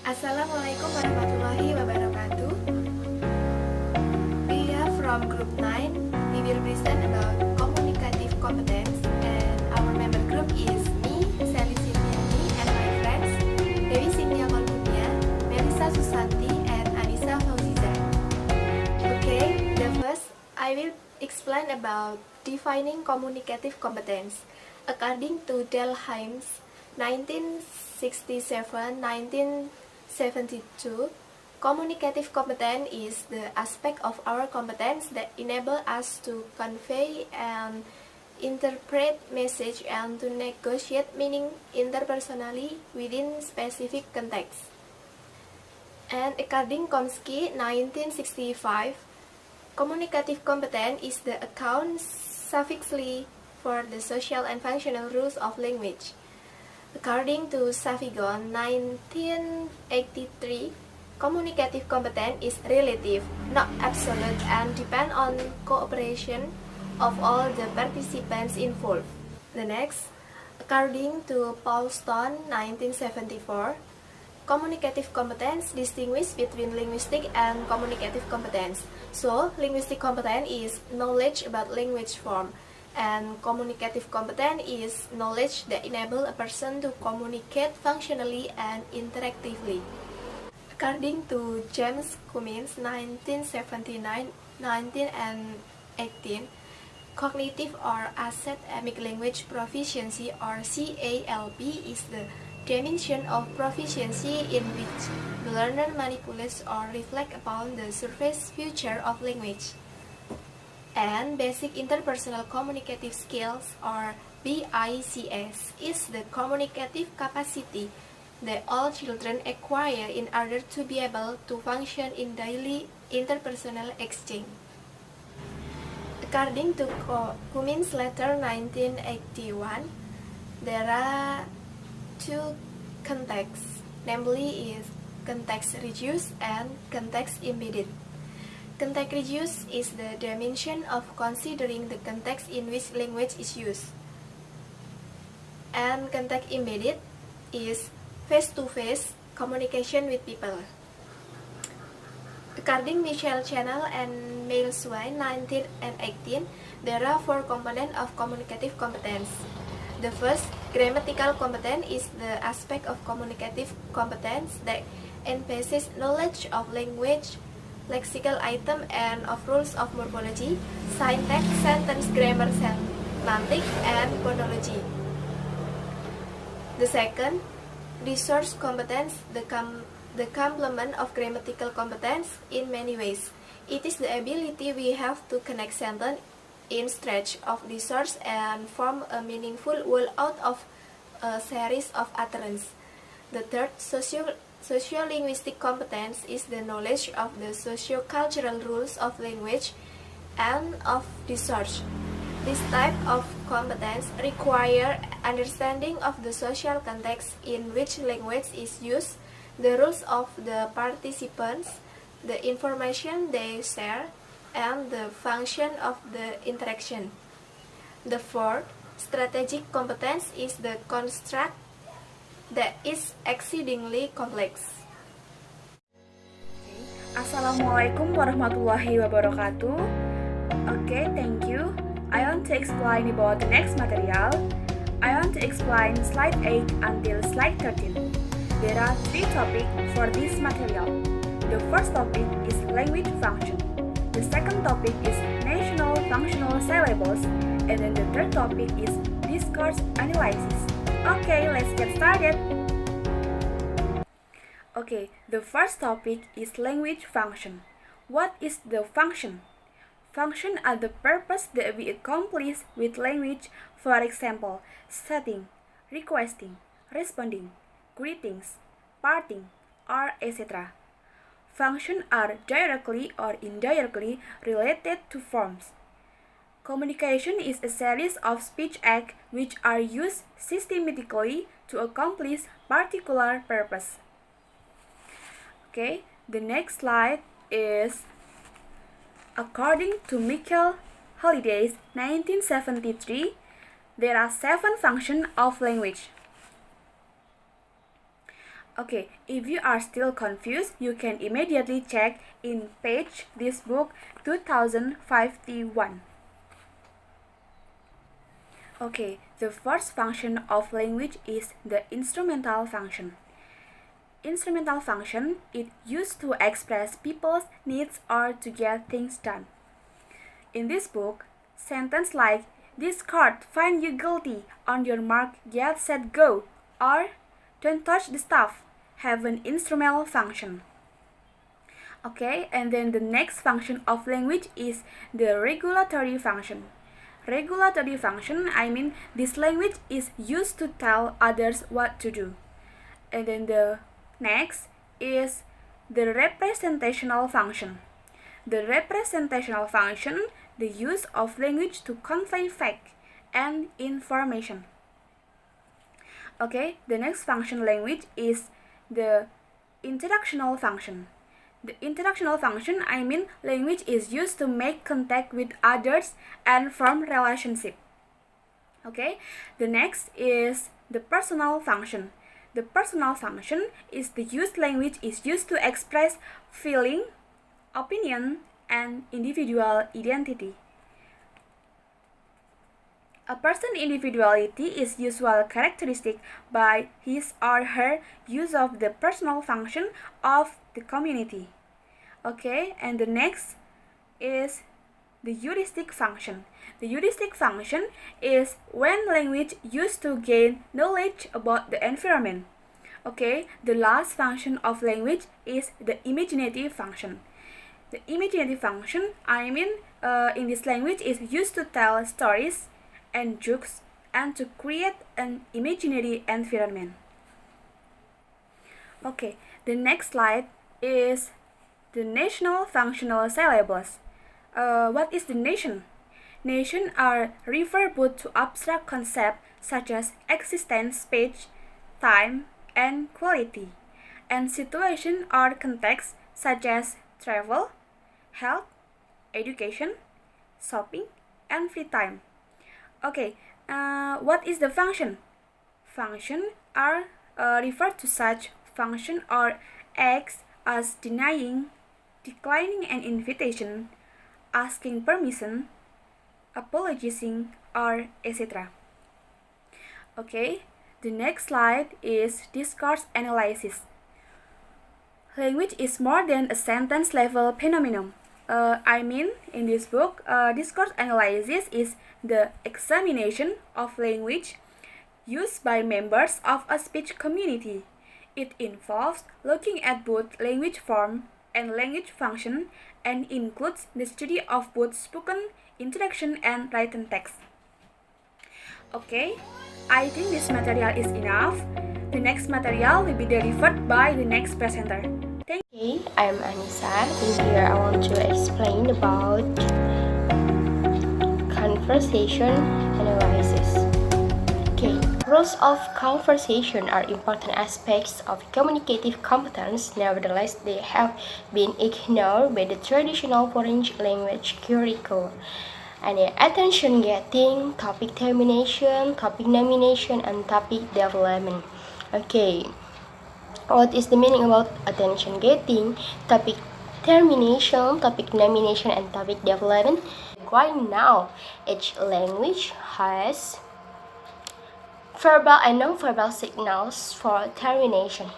Assalamualaikum warahmatullahi wabarakatuh. We are from group 9. We will present about communicative competence, and our member group is me, Sally Sintiani, and my friends Dewi Sintia Kolbunia, Melissa Susanti, and Anissa Fauziza. Okay, the first I will explain about defining communicative competence. According to Delheim's 1967-1972, communicative competence is the aspect of our competence that enable us to convey and interpret message and to negotiate meaning interpersonally within specific context. And according Komsky 1965, communicative competence is the account suffixly for the social and functional rules of language. According to Savigon 1983, communicative competence is relative, not absolute, and depend on cooperation of all the participants involved. The next, according to Paulston 1974, communicative competence distinguishes between linguistic and communicative competence. So, linguistic competence is knowledge about language form, and communicative competence is knowledge that enables a person to communicate functionally and interactively. According to James Cummins 1979, 19 and 18, cognitive or academic language proficiency or CALP is the dimension of proficiency in which the learner manipulates or reflects upon the surface feature of language. And basic interpersonal communicative skills or BICS is the communicative capacity that all children acquire in order to be able to function in daily interpersonal exchange. According to Cummins letter 1981, there are two contexts, namely is context reduced and context embedded. Context reduced is the dimension of considering the context in which language is used. And context embedded is face-to-face communication with people. According Michel Channel and Mail Swain 19 and 18, there are four components of communicative competence. The first, grammatical competence, is the aspect of communicative competence that emphasizes knowledge of language, lexical item, and of rules of morphology, syntax, sentence grammar, semantic, and phonology. The second, resource competence, the complement of grammatical competence in many ways. It is the ability we have to connect sentences in stretch of resource and form a meaningful word out of a series of utterance. The third, sociolinguistic competence is the knowledge of the socio-cultural rules of language and of discourse. This type of competence requires understanding of the social context in which language is used, the rules of the participants, the information they share, and the function of the interaction. The fourth, strategic competence is the construct that is exceedingly complex. Assalamualaikum warahmatullahi wabarakatuh. Okay, thank you. I want to explain about the next material. I want to explain slide 8 until slide 13. There are three topics for this material. The first topic is language function. The second topic is national functional syllables. And then the third topic is discourse analysis. Okay, let's get started. Okay, the first topic is language function. What is the function? Function are the purpose that we accomplish with language, for example, setting, requesting, responding, greetings, parting, or etc. Functions are directly or indirectly related to forms. Communication is a series of speech acts which are used systematically to accomplish particular purpose. Okay, the next slide is according to Michael Holliday's 1973, there are 7 functions of language. Okay, if you are still confused, you can immediately check in page this book 2051. Okay, the first function of language is the instrumental function. Instrumental function is used to express people's needs or to get things done. In this book, sentences like "This card find you guilty, on your mark, get set, go," or "Don't touch the stuff" have an instrumental function. Okay, and then the next function of language is the regulatory function. Regulatory function, I mean this language is used to tell others what to do. And then the next is the representational function. The representational function, the use of language to convey fact and information. Okay, the next function language is the interactional function. The interactional function, I mean language is used to make contact with others and form relationship. Okay, the next is the personal function. The personal function is the used language is used to express feeling, opinion, and individual identity. A person's individuality is usually characteristic by his or her use of the personal function of the community. Okay, and the next is the heuristic function. The heuristic function is when language used to gain knowledge about the environment. Okay, the last function of language is the imaginative function. The imaginative function, I mean, in this language is used to tell stories and jokes and to create an imaginary environment. Okay, the next slide is the national functional syllables. What is the nation? Nation are refer both to abstract concepts such as existence, space, time, and quality, and situation or context such as travel, health, education, shopping, and free time. Okay, what is the function? Function are referred to such function or acts as denying, declining an invitation, asking permission, apologizing, or etc. Okay, the next slide is discourse analysis. Language is more than a sentence level phenomenon. I mean, in this book, discourse analysis is the examination of language used by members of a speech community. It involves looking at both language form and language function and includes the study of both spoken interaction and written text. Okay, I think this material is enough. The next material will be delivered by the next presenter. Thank you. Hey, I'm Anissa. In here, I want to explain about conversation analysis. Okay, rules of conversation are important aspects of communicative competence. Nevertheless, they have been ignored by the traditional foreign language curriculum. And attention getting, topic termination, topic nomination, and topic development. Okay. What is the meaning about attention getting, topic termination, topic nomination, and topic development? Right now, each language has verbal and non-verbal signals for termination.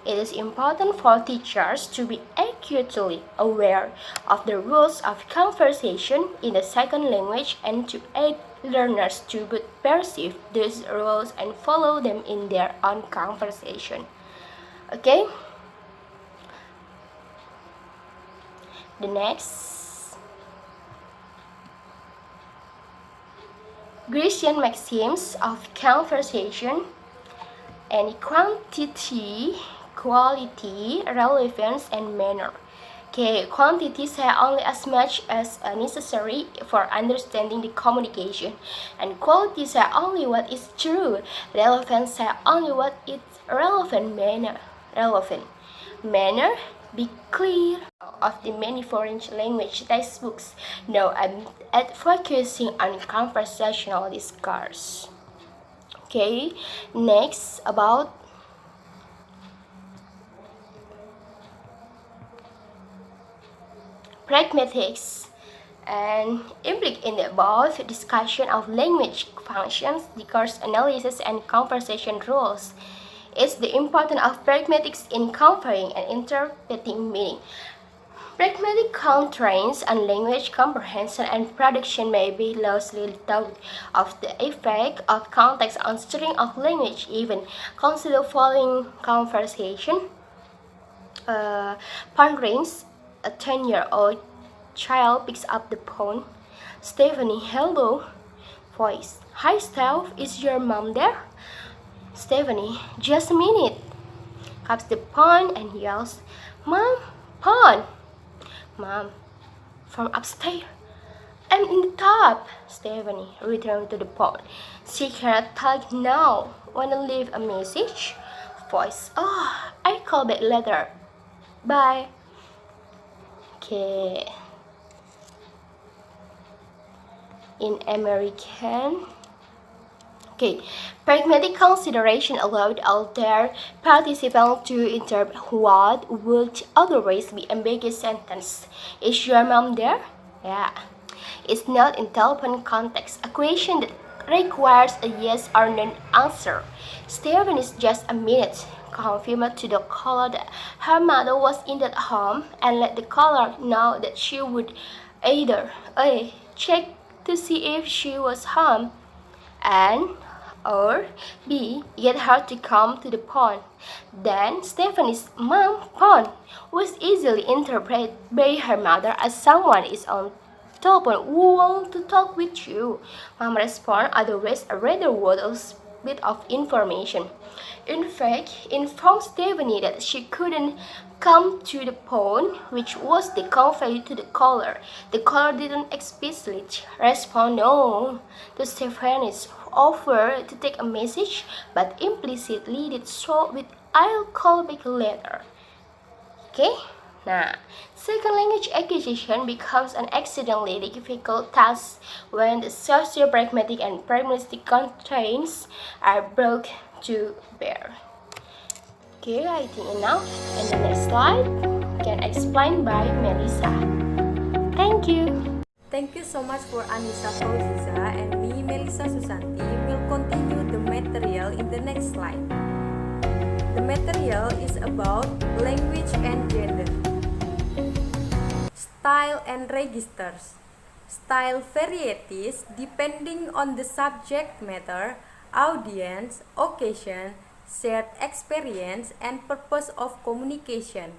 It is important for teachers to be acutely aware of the rules of conversation in the second language and to aid learners to both perceive these rules and follow them in their own conversation. Okay, the next Grecian maxims of conversation and quantity, quality, relevance, and manner. Okay, quantity say only as much as necessary for understanding the communication, and quality say only what is true. Relevance say only what is relevant manner. Be clear of the many foreign language textbooks. Now I'm focusing on conversational discourse. Okay, next about pragmatics and implied in both discussion of language functions, discourse analysis, and conversation rules. It's the importance of pragmatics in conveying and interpreting meaning. Pragmatic constraints on language comprehension and production may be loosely thought of the effect of context on string of language. Even consider following conversation. Phone rings. A 10-year-old child picks up the phone. Stephanie, hello. Voice. Hi, Steph. Is your mom there? Stephanie, just a minute. Grabs the phone and yells, Mom, phone. Mom, from upstairs. I'm in the top. Stephanie returned to the phone. She cannot talk now. Wanna leave a message? Voice. Oh, I'll call back later. Bye. Okay. In American. Okay, pragmatic consideration allowed all their participants to interpret what would otherwise be ambiguous sentence. Is your mom there? Yeah. It's not in telephone context, a question that requires a yes or no answer. Stephen is just a minute. Confirmed to the caller that her mother was in that home and let the caller know that she would either A. Check to see if she was home and or B. Get her to come to the phone. Then Stephanie's mom phone was easily interpreted by her mother as someone is on telephone who wants to talk with you. Mom responded otherwise a rather word of bit of information. In fact, informed Stephanie that she couldn't come to the phone, which was the convey to the caller. The caller didn't explicitly respond no to Stephanie's offer to take a message, but implicitly did so with I'll call back later. Okay? Nah, second language acquisition becomes an exceedingly difficult task when the socio-pragmatic and pragmatic constraints are brought to bear. Okay, I think enough. And the next slide can explain by Melissa. Thank you. Thank you so much for Anissa Fauziza and me, Melissa Susanti, will continue the material in the next slide. The material is about language and gender. Style and registers. Style varieties depending on the subject matter, audience, occasion, shared experience, and purpose of communication.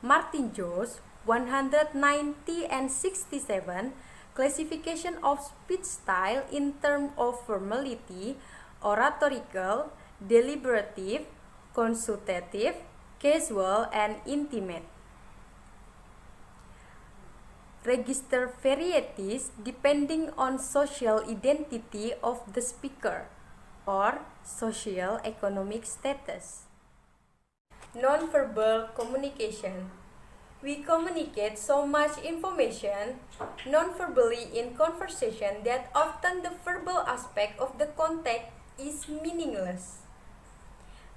Martin Jones, 190 and 67, classification of speech style in terms of formality, oratorical, deliberative, consultative, casual, and intimate. Register varieties depending on social identity of the speaker or social economic status. Nonverbal communication. We communicate so much information non-verbally in conversation that often the verbal aspect of the contact is meaningless.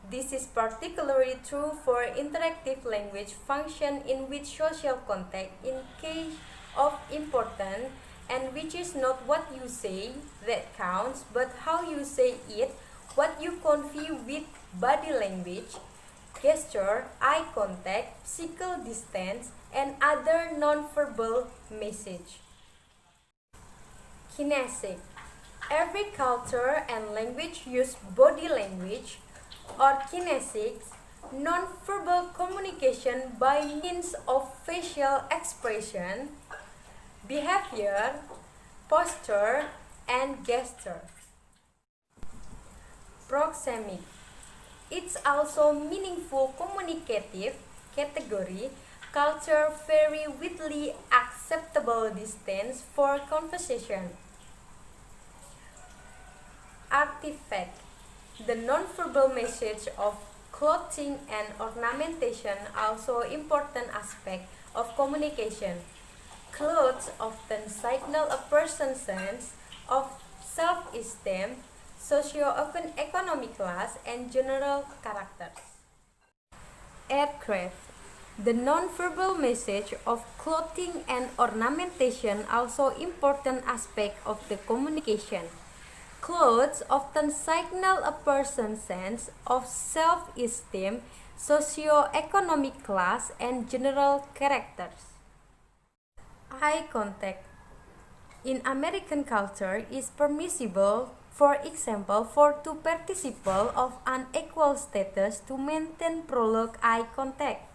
This is particularly true for interactive language function in which social contact in case of important and which is not what you say that counts but how you say it, what you convey with body language, gesture, eye contact, physical distance, and other non-verbal message. Kinetic. Every culture and language use body language or kinesics, non-verbal communication by means of facial expression, behavior, posture, and gesture. Proxemic. It's also meaningful communicative category. Culture very widely acceptable distance for conversation. Artifact. The non-verbal message of clothing and ornamentation also important aspect of communication. Clothes often signal a person's sense of self-esteem, socio-economic class, and general characters. Aircraft. The nonverbal message of clothing and ornamentation also important aspect of the communication. Clothes often signal a person's sense of self-esteem, socio-economic class, and general characters. Eye contact in American culture is permissible, for example, for two participants of unequal status to maintain prolonged eye contact.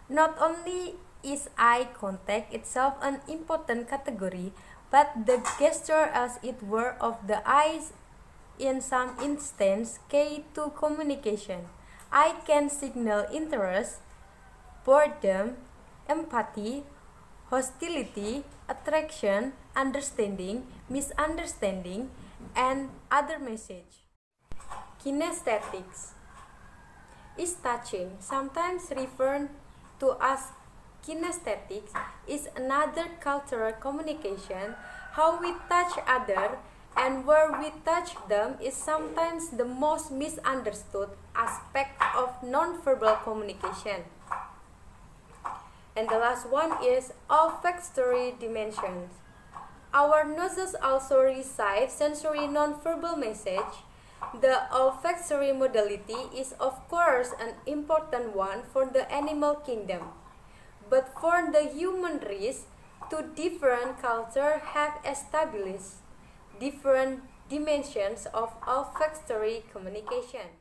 Not only is eye contact itself an important category, but the gesture as it were of the eyes in some instances key to communication. Eye can signal interest, boredom, empathy, hostility, attraction, understanding, misunderstanding, and other message. Kinesthetics is touching, sometimes referred to as kinesthetics, is another cultural communication. How we touch others and where we touch them is sometimes the most misunderstood aspect of nonverbal communication. And the last one is olfactory dimensions. Our noses also receive sensory nonverbal message. The olfactory modality is of course an important one for the animal kingdom. But for the human race, two different cultures have established different dimensions of olfactory communication.